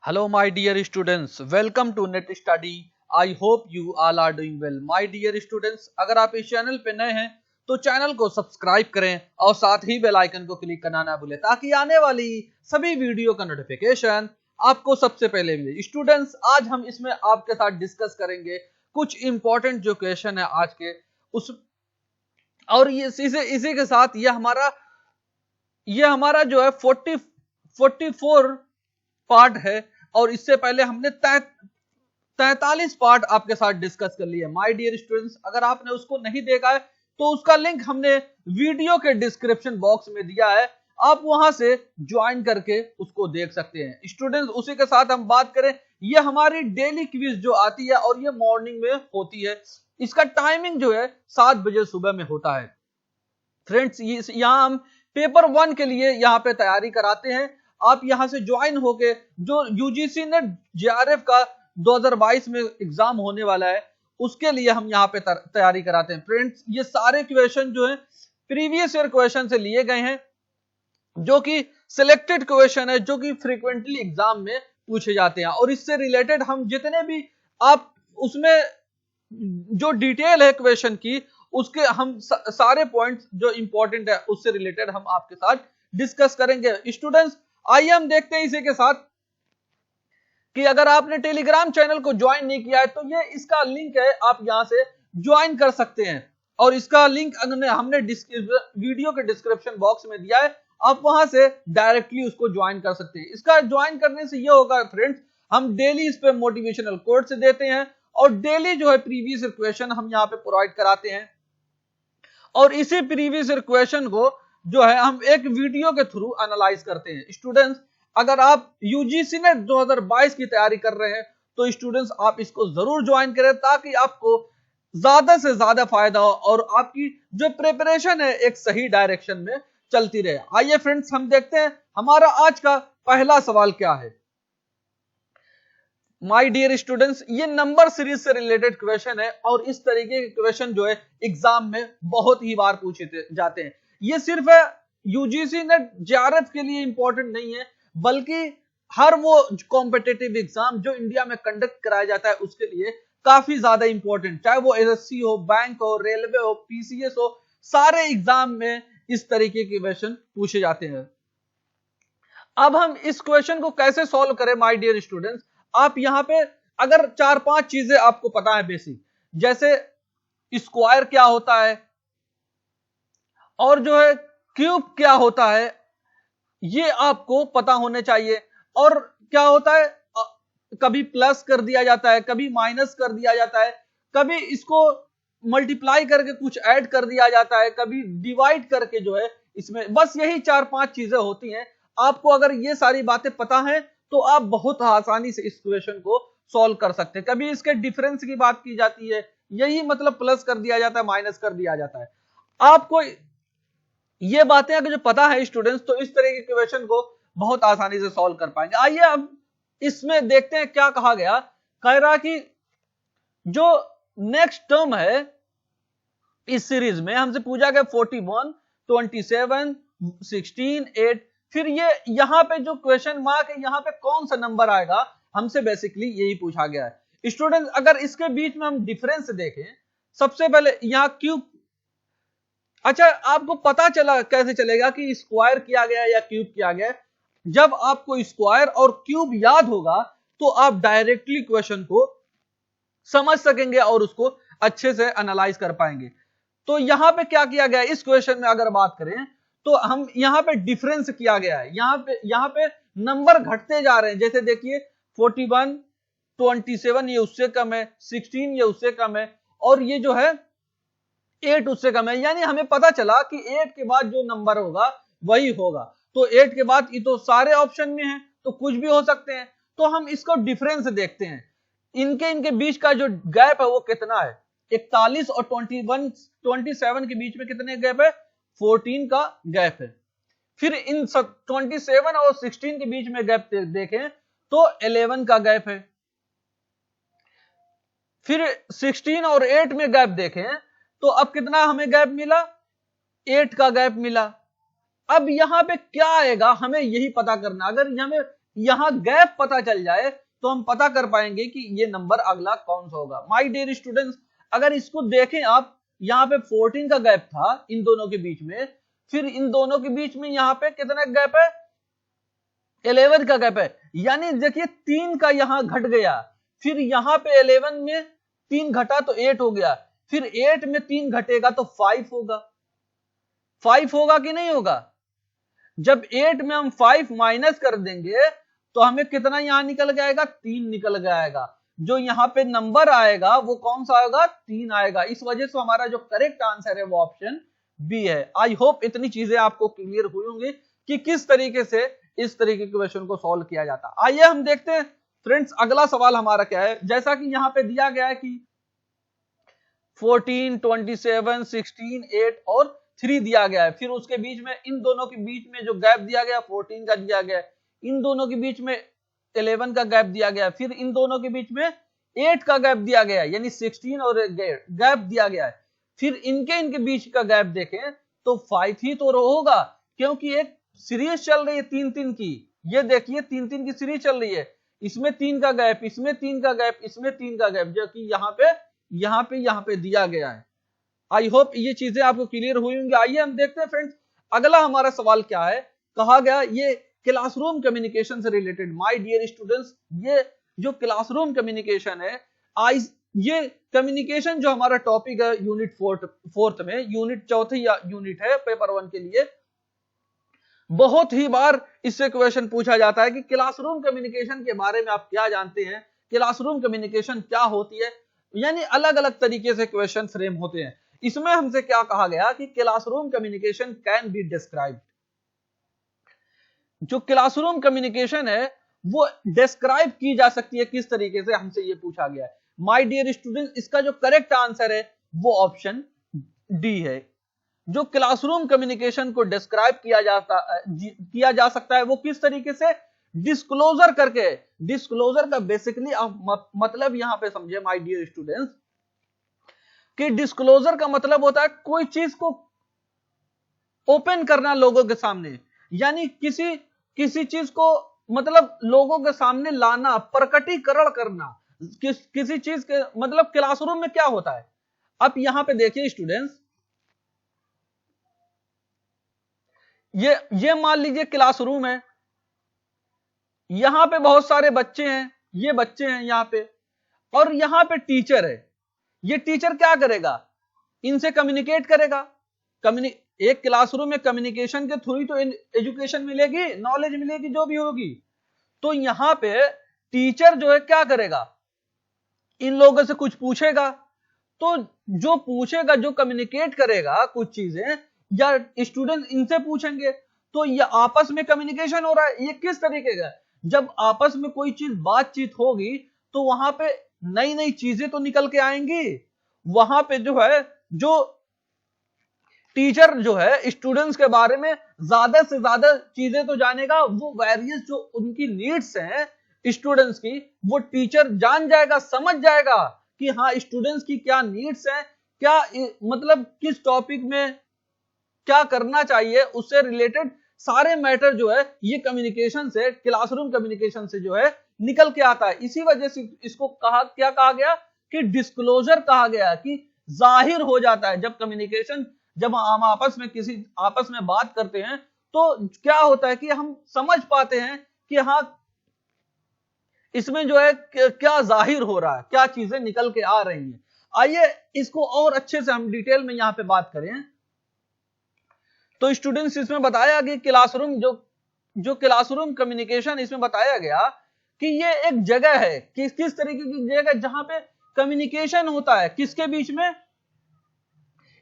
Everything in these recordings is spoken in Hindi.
Hello, my dear students. Welcome to Net Study. I hope you all are doing well. My dear students, अगर आप इस चैनल पे नए हैं तो चैनल को सब्सक्राइब करें और साथ ही बेल आइकन को क्लिक करना ना भूलें ताकि आने वाली सभी वीडियो का नोटिफिकेशन आपको सबसे पहले मिले। स्टूडेंट्स, आज हम इसमें आपके साथ डिस्कस करेंगे कुछ इंपॉर्टेंट जो क्वेश्चन है आज के उस और ये इसी के साथ ये हमारा जो है 44 पार्ट है और इससे पहले हमने 43 पार्ट आपके साथ डिस्कस कर लिए। माय डियर स्टूडेंट्स, अगर आपने उसको नहीं देखा है तो उसका लिंक हमने वीडियो के डिस्क्रिप्शन बॉक्स में दिया है, आप वहां से ज्वाइन करके उसको देख सकते हैं। स्टूडेंट्स, उसी के साथ हम बात करें, ये हमारी डेली क्विज जो आती है और ये मॉर्निंग में होती है। इसका टाइमिंग जो है 7 बजे सुबह में होता है। फ्रेंड्स, यहाँ हम पेपर 1 के लिए यहाँ पे तैयारी कराते हैं। आप यहां से ज्वाइन होके जो यूजीसी ने जेआरएफ का 2022 में एग्जाम होने वाला है उसके लिए हम यहाँ पे तैयारी कराते हैं। फ्रेंड्स, ये सारे क्वेश्चन जो है प्रीवियस ईयर क्वेश्चन से लिए गए हैं, जो कि सिलेक्टेड क्वेश्चन है, जो कि फ्रीक्वेंटली एग्जाम में पूछे जाते हैं और इससे रिलेटेड हम जितने भी आप उसमें जो डिटेल है क्वेश्चन की उसके हम सारे पॉइंट्स जो इंपॉर्टेंट है उससे रिलेटेड हम आपके साथ डिस्कस करेंगे। स्टूडेंट्स, आइए हम देखते हैं इसी के साथ कि अगर आपने टेलीग्राम चैनल को ज्वाइन नहीं किया है तो ये इसका लिंक है, आप यहां से ज्वाइन कर सकते हैं और इसका लिंक हमने वीडियो के डिस्क्रिप्शन बॉक्स में दिया है, आप वहां से डायरेक्टली उसको ज्वाइन कर सकते हैं। इसका ज्वाइन करने से ये होगा फ्रेंड्स, हम डेली इस पे मोटिवेशनल कोट्स देते हैं और डेली जो है प्रीवियस ईयर क्वेश्चन हम यहाँ पे प्रोवाइड कराते हैं और इसी प्रीवियस ईयर क्वेश्चन को जो है हम एक वीडियो के थ्रू एनालाइज करते हैं। स्टूडेंट्स, अगर आप यूजीसी ने 2022 की तैयारी कर रहे हैं तो स्टूडेंट्स आप इसको जरूर ज्वाइन करें ताकि आपको ज्यादा से ज्यादा फायदा हो और आपकी जो प्रिपरेशन है एक सही डायरेक्शन में चलती रहे। आइए फ्रेंड्स, हम देखते हैं हमारा आज का पहला सवाल क्या है। माय डियर स्टूडेंट्स, ये नंबर सीरीज से रिलेटेड क्वेश्चन है और इस तरीके के क्वेश्चन जो है एग्जाम में बहुत ही बार पूछे जाते हैं। ये सिर्फ यूजीसी ने जेआरएफ के लिए इंपॉर्टेंट नहीं है, बल्कि हर वो कॉम्पिटिटिव एग्जाम जो इंडिया में कंडक्ट कराया जाता है उसके लिए काफी ज्यादा इंपॉर्टेंट, चाहे वो एसएससी हो, बैंक हो, रेलवे हो, पीसीएस हो, सारे एग्जाम में इस तरीके के क्वेश्चन पूछे जाते हैं। अब हम इस क्वेश्चन को कैसे सॉल्व करें माय डियर स्टूडेंट्स, आप यहां पे अगर 4-5 चीजें आपको पता है बेसिक, जैसे स्क्वायर क्या होता है और जो है क्यूब क्या होता है, ये आपको पता होने चाहिए। और क्या होता है, कभी प्लस कर दिया जाता है, कभी माइनस कर दिया जाता है, कभी इसको मल्टीप्लाई करके कुछ ऐड कर दिया जाता है, कभी डिवाइड करके जो है इसमें बस यही 4-5 चीजें होती हैं। आपको अगर ये सारी बातें पता है तो आप बहुत आसानी से इस क्वेश्चन को सॉल्व कर सकते हैं। कभी इसके डिफरेंस की बात की जाती है, यही मतलब प्लस कर दिया जाता है, माइनस कर दिया जाता है। आपको ये बातें अगर जो पता है स्टूडेंट्स तो इस तरह के क्वेश्चन को बहुत आसानी से सॉल्व कर पाएंगे। आइए अब इसमें देखते हैं क्या कहा गया। कह रहा कि जो नेक्स्ट टर्म है इस सीरीज में हमसे पूछा गया 41, 27, 16, 8, फिर ये यहां पे जो क्वेश्चन मार्क है यहां पे कौन सा नंबर आएगा, हमसे बेसिकली यही पूछा गया है। स्टूडेंट्स, अगर इसके बीच में हम डिफरेंस देखें, सबसे पहले यहां क्यूब, अच्छा आपको पता चला कैसे चलेगा कि स्क्वायर किया गया या क्यूब किया गया, जब आपको स्क्वायर और क्यूब याद होगा तो आप डायरेक्टली क्वेश्चन को समझ सकेंगे और उसको अच्छे से एनालाइज कर पाएंगे। तो यहां पे क्या किया गया इस क्वेश्चन में अगर बात करें तो हम यहां पे डिफरेंस किया गया है, यहां पे नंबर घटते जा रहे हैं। जैसे देखिए 41, 27 ये उससे कम है, 16 ये उससे कम है और ये जो है 8 उससे कम है। यानी हमें पता चला कि 8 के बाद जो नंबर होगा वही होगा। तो 8 के बाद ये तो सारे ऑप्शन में है तो कुछ भी हो सकते हैं। तो हम इसको डिफरेंस देखते हैं, इनके बीच का जो गैप है वो कितना है। 41 और 27 के बीच में कितने गैप है, 14 का गैप है। फिर इन 27 और 16 के बीच में गैप देखें तो 11 का गैप है। फिर 16 और 8 में गैप देखें तो अब कितना हमें गैप मिला, 8 का गैप मिला। अब यहां पे क्या आएगा हमें यही पता करना। अगर हमें यहां गैप पता चल जाए तो हम पता कर पाएंगे कि ये नंबर अगला कौन सा होगा। माय डियर स्टूडेंट्स, अगर इसको देखें आप, यहाँ पे 14 का गैप था इन दोनों के बीच में, फिर इन दोनों के बीच में यहाँ पे कितना गैप है, 11 का गैप है, यानी देखिए 3 का यहां घट गया, फिर यहां पे 11 में 3 घटा तो 8 हो गया, फिर 8 में 3 घटेगा तो 5 होगा। 5 होगा कि नहीं होगा? जब 8 में हम 5 माइनस कर देंगे तो हमें कितना यहां निकल जाएगा, 3 निकल जाएगा। जो यहां पे नंबर आएगा वो कौन सा आएगा, 3 आएगा। इस वजह से हमारा जो करेक्ट आंसर है वो ऑप्शन बी है। आई होप इतनी चीजें आपको क्लियर हुई होंगी कि किस तरीके से इस तरीके के क्वेश्चन को सॉल्व किया जाता। आइए हम देखते हैं फ्रेंड्स अगला सवाल हमारा क्या है। जैसा कि यहां पे दिया गया है कि 14, 27, 16, 8 और 3 दिया गया है, फिर उसके बीच में इन दोनों के बीच में जो गैप दिया गया 14 का दिया गया है, इन दोनों के बीच में 11 का गैप दिया गया है, फिर इन दोनों के बीच में 8 का गैप दिया गया है, यानी 16 और गैप दिया गया है, फिर इनके बीच का गैप देखें तो 5 ही तो होगा, क्योंकि एक सीरीज चल रही है 3-3 की। ये देखिए 3-3 की सीरीज चल रही है, इसमें 3 का गैप, इसमें 3 का गैप, इसमें 3 का गैप, जो कि यहाँ पे दिया गया है। आई होप ये चीजें आपको क्लियर हुई होंगी। आइए हम देखते हैं फ्रेंड्स अगला हमारा सवाल क्या है। कहा गया ये क्लासरूम कम्युनिकेशन से रिलेटेड। माय डियर स्टूडेंट्स, ये जो क्लासरूम कम्युनिकेशन है, ये कम्युनिकेशन जो हमारा टॉपिक है यूनिट फोर्थ में, यूनिट चौथी यूनिट है पेपर 1 के लिए, बहुत ही बार इससे क्वेश्चन पूछा जाता है कि क्लासरूम कम्युनिकेशन के बारे में आप क्या जानते हैं, क्लासरूम कम्युनिकेशन क्या होती है, यानी अलग अलग तरीके से क्वेश्चन फ्रेम होते हैं। इसमें हमसे क्या कहा गया कि classroom communication can be described. जो क्लासरूम कम्युनिकेशन है वो डिस्क्राइब की जा सकती है किस तरीके से, हमसे ये पूछा गया है। माय डियर स्टूडेंट, इसका जो करेक्ट आंसर है वो ऑप्शन डी है। जो क्लासरूम कम्युनिकेशन को डिस्क्राइब किया जा सकता है वो किस तरीके से, डिस्क्लोजर करके। डिस्क्लोजर का बेसिकली आप मतलब यहां पे समझे माय डियर स्टूडेंट्स कि डिस्क्लोजर का मतलब होता है कोई चीज को ओपन करना लोगों के सामने, यानी किसी चीज को मतलब लोगों के सामने लाना, प्रकटीकरण करना किसी चीज के। मतलब क्लासरूम में क्या होता है, आप यहां पे देखिए स्टूडेंट्स, ये मान लीजिए क्लासरूम है, यहां पे बहुत सारे बच्चे हैं, ये बच्चे हैं यहां पे, और यहां पे टीचर है। ये टीचर क्या करेगा, इनसे कम्युनिकेट करेगा। एक क्लासरूम में कम्युनिकेशन के थ्रू ही तो एजुकेशन मिलेगी, नॉलेज मिलेगी, जो भी होगी। तो यहां पे टीचर जो है क्या करेगा, इन लोगों से कुछ पूछेगा, तो जो पूछेगा, जो कम्युनिकेट करेगा कुछ चीजें, या स्टूडेंट इनसे पूछेंगे, तो ये आपस में कम्युनिकेशन हो रहा है। ये किस तरीके का, जब आपस में कोई चीज बातचीत होगी तो वहां पे नई नई चीजें तो निकल के आएंगी। वहां पे जो है, जो टीचर जो है स्टूडेंट्स के बारे में ज्यादा से ज्यादा चीजें तो जानेगा, वो वेरियस जो उनकी नीड्स हैं स्टूडेंट्स की, वो टीचर जान जाएगा, समझ जाएगा कि हाँ स्टूडेंट्स की क्या नीड्स हैं, क्या मतलब किस टॉपिक में क्या करना चाहिए, उससे रिलेटेड सारे मैटर जो है ये कम्युनिकेशन से, क्लासरूम कम्युनिकेशन से जो है निकल के आता है। इसी वजह से इसको क्या कहा गया कि डिस्क्लोजर कहा गया, कि जाहिर हो जाता है। जब कम्युनिकेशन, जब हम आपस में बात करते हैं तो क्या होता है कि हम समझ पाते हैं कि हाँ इसमें जो है क्या जाहिर हो रहा है, क्या चीजें निकल के आ रही हैं। आइए इसको और अच्छे से हम डिटेल में यहां पे बात करें। तो स्टूडेंट्स इसमें बताया कि क्लासरूम जो क्लासरूम कम्युनिकेशन, इसमें बताया गया कि ये एक जगह है, किस तरीके की जगह, जहां पे कम्युनिकेशन होता है किसके बीच में।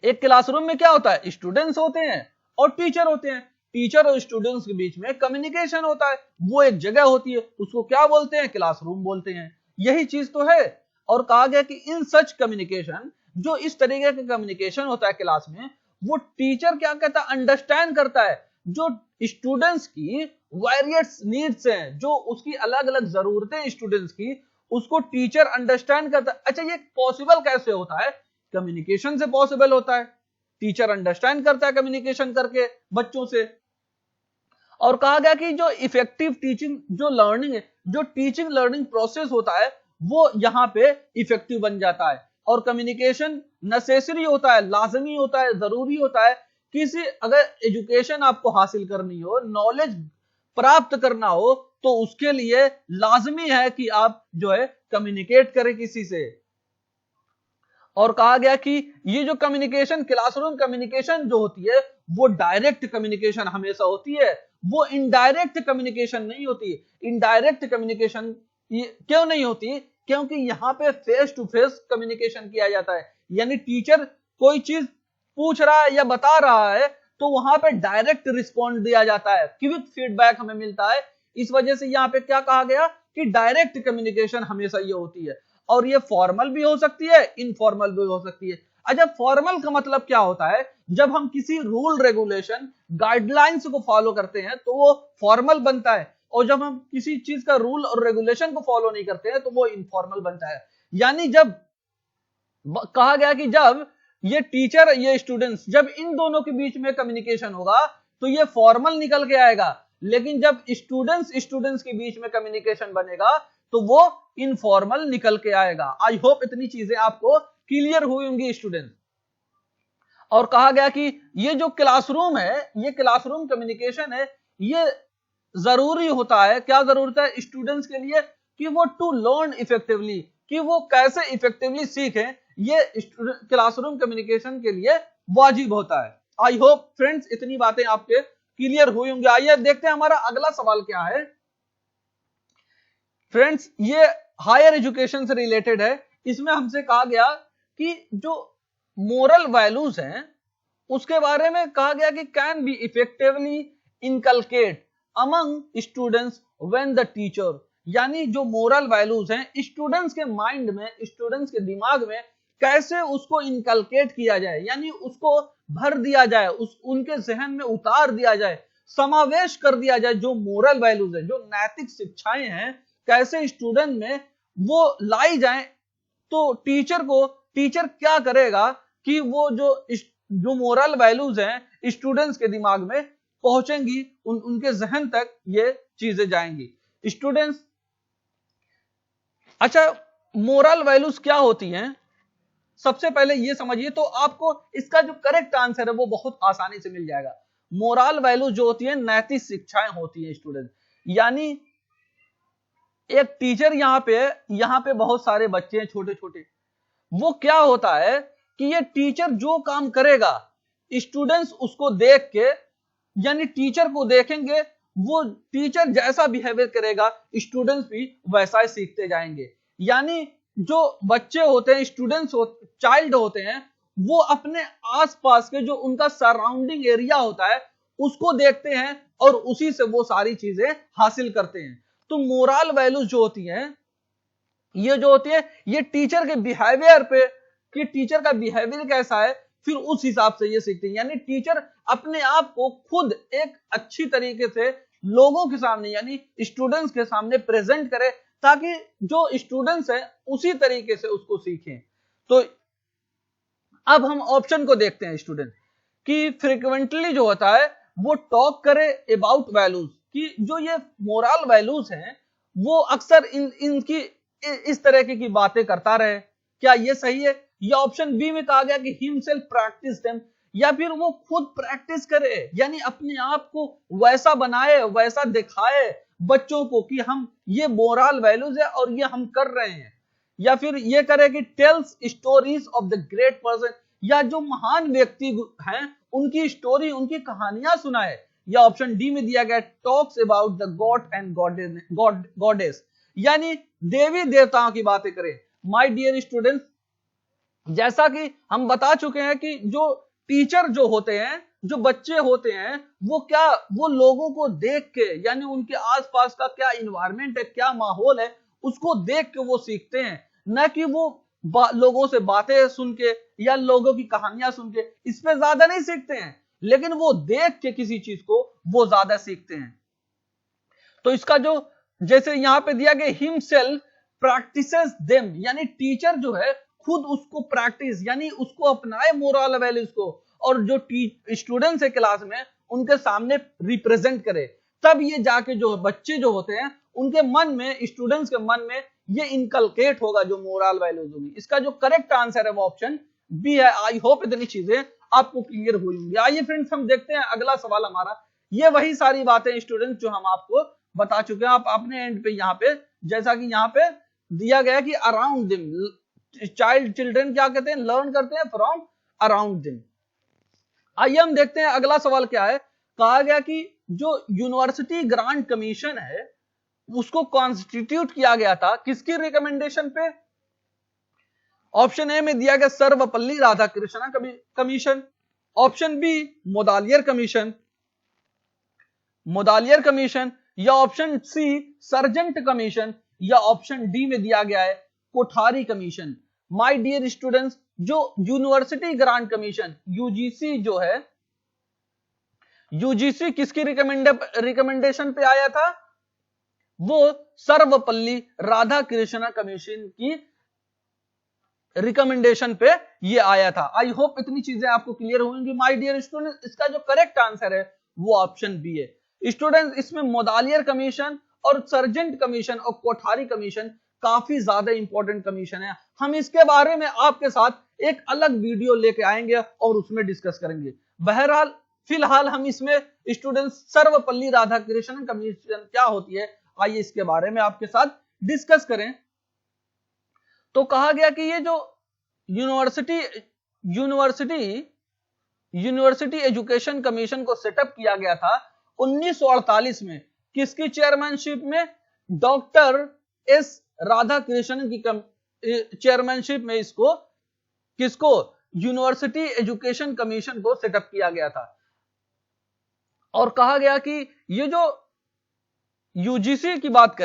एक क्लासरूम में क्या होता है, स्टूडेंट्स होते हैं और टीचर होते हैं, टीचर और स्टूडेंट्स के बीच में कम्युनिकेशन होता है, वो एक जगह होती है, उसको क्या बोलते हैं, क्लासरूम बोलते हैं। यही चीज तो है। और कहा गया कि इन सच कम्युनिकेशन, जो इस तरीके का कम्युनिकेशन होता है क्लास में, वो टीचर क्या कहता है, अंडरस्टैंड करता है जो स्टूडेंट्स की वेरियस नीड्स हैं, जो उसकी अलग अलग जरूरतें स्टूडेंट्स की, उसको टीचर अंडरस्टैंड करता है। अच्छा, ये पॉसिबल कैसे होता है, कम्युनिकेशन से पॉसिबल होता है। टीचर अंडरस्टैंड करता है कम्युनिकेशन करके बच्चों से। और कहा गया कि जो इफेक्टिव टीचिंग, जो लर्निंग है, जो टीचिंग लर्निंग प्रोसेस होता है वो यहाँ पे इफेक्टिव बन जाता है। और कम्युनिकेशन नेसेसरी होता है, लाजमी होता है, जरूरी होता है। किसी अगर एजुकेशन आपको हासिल करनी हो, नॉलेज प्राप्त करना हो, तो उसके लिए लाजमी है कि आप जो है कम्युनिकेट करें किसी से। और कहा गया कि ये जो कम्युनिकेशन, क्लासरूम कम्युनिकेशन जो होती है वो डायरेक्ट कम्युनिकेशन हमेशा होती है, वो इनडायरेक्ट कम्युनिकेशन नहीं होती। इनडायरेक्ट कम्युनिकेशन क्यों नहीं होती? क्योंकि यहाँ पे फेस टू फेस कम्युनिकेशन किया जाता है, यानी टीचर कोई चीज पूछ रहा है या बता रहा है तो वहां पे डायरेक्ट रिस्पॉन्ड दिया जाता है, क्विक फीडबैक हमें मिलता है। इस वजह से यहाँ पे क्या कहा गया कि डायरेक्ट कम्युनिकेशन हमेशा ये होती है। और ये फॉर्मल भी हो सकती है, इनफॉर्मल भी हो सकती है। अच्छा, फॉर्मल का मतलब क्या होता है? जब हम किसी रूल रेगुलेशन गाइडलाइंस को फॉलो करते हैं तो वो फॉर्मल बनता है, और जब हम किसी चीज का रूल और रेगुलेशन को फॉलो नहीं करते हैं तो वो इनफॉर्मल बनता है। यानी जब कहा गया कि जब ये टीचर ये स्टूडेंट्स, जब इन दोनों के बीच में कम्युनिकेशन होगा तो ये फॉर्मल निकल के आएगा, लेकिन जब स्टूडेंट्स के बीच में कम्युनिकेशन बनेगा तो वो इनफॉर्मल निकल के आएगा। आई होप इतनी चीजें आपको क्लियर हुई होंगी स्टूडेंट। और कहा गया कि ये जो क्लासरूम है, ये क्लासरूम कम्युनिकेशन है, ये जरूरी होता है। क्या जरूरत है स्टूडेंट्स के लिए? कि वो टू लर्न इफेक्टिवली, कि वो कैसे इफेक्टिवली सीखें, ये क्लासरूम कम्युनिकेशन के लिए वाजिब होता है। आई होप फ्रेंड्स इतनी बातें आपके क्लियर हुई होंगी। आइए देखते हैं हमारा अगला सवाल क्या है। फ्रेंड्स ये हायर एजुकेशन से रिलेटेड है। इसमें हमसे कहा गया कि जो मोरल वैल्यूज हैं उसके बारे में कहा गया कि can be effectively inculcate among students when the teacher, यानी जो मोरल वैल्यूज हैं स्टूडेंट्स के माइंड में, स्टूडेंट्स के दिमाग में कैसे उसको इनकलकेट किया जाए, यानी उसको भर दिया जाए, उनके जहन में उतार दिया जाए, समावेश कर दिया जाए। जो मोरल वैल्यूज है, जो नैतिक शिक्षाएं हैं, कैसे स्टूडेंट में वो लाई जाए। तो टीचर क्या करेगा कि वो जो मोरल वैल्यूज हैं स्टूडेंट्स के दिमाग में पहुंचेंगी, उनके जहन तक ये चीजें जाएंगी। स्टूडेंट्स, अच्छा मोरल वैल्यूज क्या होती हैं? सबसे पहले ये समझिए तो आपको इसका जो करेक्ट आंसर है वो बहुत आसानी से मिल जाएगा। मोरल वैल्यू जो होती है नैतिक शिक्षाएं होती है स्टूडेंट। यानी एक टीचर यहाँ पे बहुत सारे बच्चे हैं छोटे छोटे, वो क्या होता है कि ये टीचर जो काम करेगा स्टूडेंट्स उसको देख के, यानी टीचर को देखेंगे, वो टीचर जैसा बिहेवियर करेगा स्टूडेंट्स भी वैसा ही सीखते जाएंगे। यानी जो बच्चे होते हैं, चाइल्ड होते हैं, वो अपने आसपास के जो उनका सराउंडिंग एरिया होता है उसको देखते हैं और उसी से वो सारी चीजें हासिल करते हैं। तो मोरल वैल्यूज जो होती हैं ये टीचर के बिहेवियर पे, कि टीचर का बिहेवियर कैसा है, फिर उस हिसाब से ये सीखते हैं। यानी टीचर अपने आप को खुद एक अच्छी तरीके से लोगों के सामने, यानी स्टूडेंट्स के सामने प्रेजेंट करे, ताकि जो स्टूडेंट्स हैं उसी तरीके से उसको सीखें। तो अब हम ऑप्शन को देखते हैं स्टूडेंट, कि फ्रीक्वेंटली जो होता है वो टॉक करे अबाउट वैल्यूज, कि जो ये मोरल वैल्यूज हैं वो अक्सर इनकी इस तरह की बातें करता रहे। क्या ये सही है? या ऑप्शन बी में कहा गया कि हिमसेल्फ प्रैक्टिस देम, या फिर वो खुद प्रैक्टिस करे, यानी अपने आप को वैसा बनाए, वैसा दिखाए बच्चों को कि हम ये मोरल वैल्यूज है और ये हम कर रहे हैं। या फिर ये करे कि tells stories of the great person, या जो महान व्यक्ति हैं उनकी स्टोरी, उनकी कहानियां सुनाए। या ऑप्शन डी में दिया गया talks about the God and goddess, यानी देवी देवताओं की बातें करें। माय डियर स्टूडेंट्स, जैसा कि हम बता चुके हैं कि जो टीचर जो होते हैं, जो बच्चे होते हैं, वो लोगों को देख के, यानी उनके आसपास का क्या इन्वायरमेंट है, क्या माहौल है, उसको देख के वो सीखते हैं। न कि वो लोगों से बातें सुन के या लोगों की कहानियां सुन के, इस पे ज्यादा नहीं सीखते हैं, लेकिन वो देख के किसी चीज को वो ज्यादा सीखते हैं। तो इसका जो जैसे यहाँ पे दिया गया हिमसेल्फ प्रैक्टिसेस देम, यानी टीचर जो है खुद उसको प्रैक्टिस, यानी उसको अपनाए मोरल वैल्यूज को, और जो स्टूडेंट्स है क्लास में उनके सामने रिप्रेजेंट करे। तब ये जाके जो बच्चे जो होते हैं उनके मन में, स्टूडेंट्स के मन में ये इनकलकेट होगा जो मोरल वैल्यूज होगी। इसका जो करेक्ट आंसर है वो ऑप्शन बी है। आई होप इतनी चीजें आपको क्लियर हुई होंगी। आइए फ्रेंड्स हम देखते हैं अगला सवाल हमारा। ये वही सारी बातें स्टूडेंट्स जो हम आपको बता चुके हैं। आप अपने एंड पे यहाँ पे, जैसा कि यहाँ पे दिया गया कि अराउंड देम, चिल्ड्रन क्या कहते हैं, लर्न करते हैं फ्रॉम अराउंड देम। आइए हम देखते हैं अगला सवाल क्या है। कहा गया कि जो यूनिवर्सिटी ग्रांट कमीशन है उसको कॉन्स्टिट्यूट किया गया था किसकी रिकमेंडेशन पे? ऑप्शन ए में दिया गया Sarvepalli Radhakrishnan commission, option B Mudaliar commission, या ऑप्शन सी सर्जेंट कमीशन, या ऑप्शन डी में दिया गया है Kothari commission. My dear students, जो यूनिवर्सिटी ग्रांट कमीशन यूजीसी जो है, यूजीसी किसकी रिकमेंडेशन पे आया था? वो सर्वपल्ली राधाकृष्णन कमीशन की रिकमेंडेशन पे ये आया था। आई होप इतनी चीजें आपको क्लियर होंगी माय डियर स्टूडेंट। इसका जो करेक्ट आंसर है वो ऑप्शन बी है। स्टूडेंट्स, इसमें मोदालियर कमीशन और सर्जेंट कमीशन और कोठारी कमीशन काफी ज्यादा इंपॉर्टेंट कमीशन है। हम इसके बारे में आपके साथ एक अलग वीडियो लेके आएंगे और उसमें डिस्कस करेंगे। बहरहाल फिलहाल हम इसमें स्टूडेंट्स सर्वपल्ली राधाकृष्णन कमीशन क्या होती है, आइए इसके बारे में आपके साथ डिस्कस करें। तो कहा गया कि ये जो यूनिवर्सिटी एजुकेशन कमीशन को सेटअप किया गया था 1948 में, किसकी चेयरमैनशिप में? डॉक्टर एस राधाकृष्णन की चेयरमैनशिप में इसको, किसको? यूनिवर्सिटी एजुकेशन कमीशन को सेटअप किया गया था। और कहा गया कि ये जो यूजीसी की बात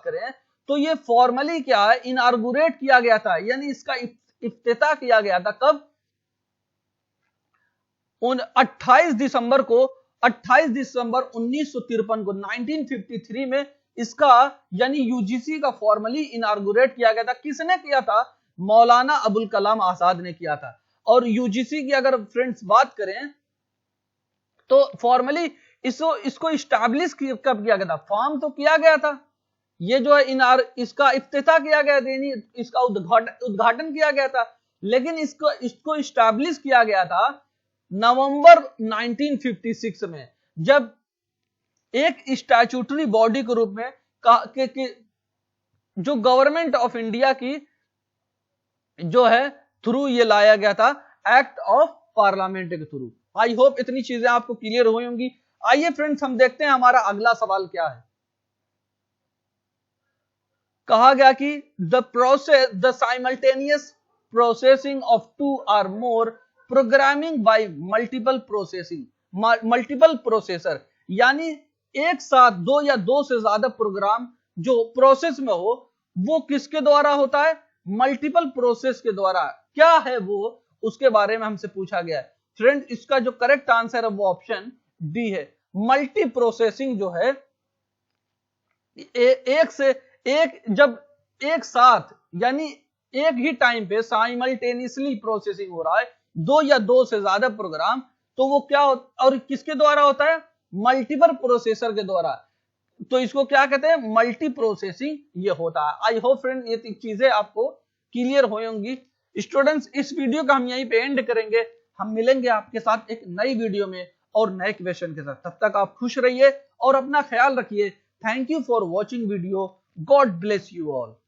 करें तो ये फॉर्मली क्या है, इनार्गुरेट किया गया था, यानी इसका इफ्तिताह किया गया था कब? 28 दिसंबर 1953 को, 1953 में इसका यानी यूजीसी का फॉर्मली इनार्गुरेट किया गया था। किसने किया था? मौलाना अबुल कलाम आजाद ने किया था। और यूजीसी की अगर फ्रेंड्स बात करें तो फॉर्मली इसको इस्टेब्लिश कब किया गया था? फॉर्म तो किया गया था, ये जो है इसका इफ्तिताह किया गया था, यानी इसका उद्घाटन किया गया था, लेकिन इसको इस्टेब्लिश किया गया था नवंबर 1956 में, जब एक स्टैट्यूटरी बॉडी के रूप में जो गवर्नमेंट ऑफ इंडिया की जो है थ्रू ये लाया गया था, एक्ट ऑफ पार्लियामेंट के थ्रू। आई होप इतनी चीजें आपको क्लियर हुई होंगी। आइए फ्रेंड्स हम देखते हैं हमारा अगला सवाल क्या है। कहा गया कि the simultaneous processing of 2 or more programming bye multiple processor, यानी एक साथ 2 या 2 से ज्यादा प्रोग्राम जो प्रोसेस में हो वो किसके द्वारा होता है? मल्टीपल प्रोसेस के द्वारा। क्या है वो, उसके बारे में हमसे पूछा गया है। फ्रेंड, इसका जो करेक्ट आंसर है वो ऑप्शन डी है। मल्टी प्रोसेसिंग जो है जब एक साथ यानी एक ही टाइम पे साइमल्टेनियसली प्रोसेसिंग हो रहा है 2 या 2 से ज्यादा प्रोग्राम, तो वो क्या और किसके द्वारा होता है? मल्टीपल प्रोसेसर के द्वारा। तो इसको क्या कहते हैं? मल्टी प्रोसेसिंग ये होता है। आई होप फ्रेंड ये चीजें आपको क्लियर हो होंगी। स्टूडेंट्स, इस वीडियो का हम यहीं पे एंड करेंगे। हम मिलेंगे आपके साथ एक नई वीडियो में और नए क्वेश्चन के साथ। तब तक आप खुश रहिए और अपना ख्याल रखिए। Thank you for watching video. God bless you all.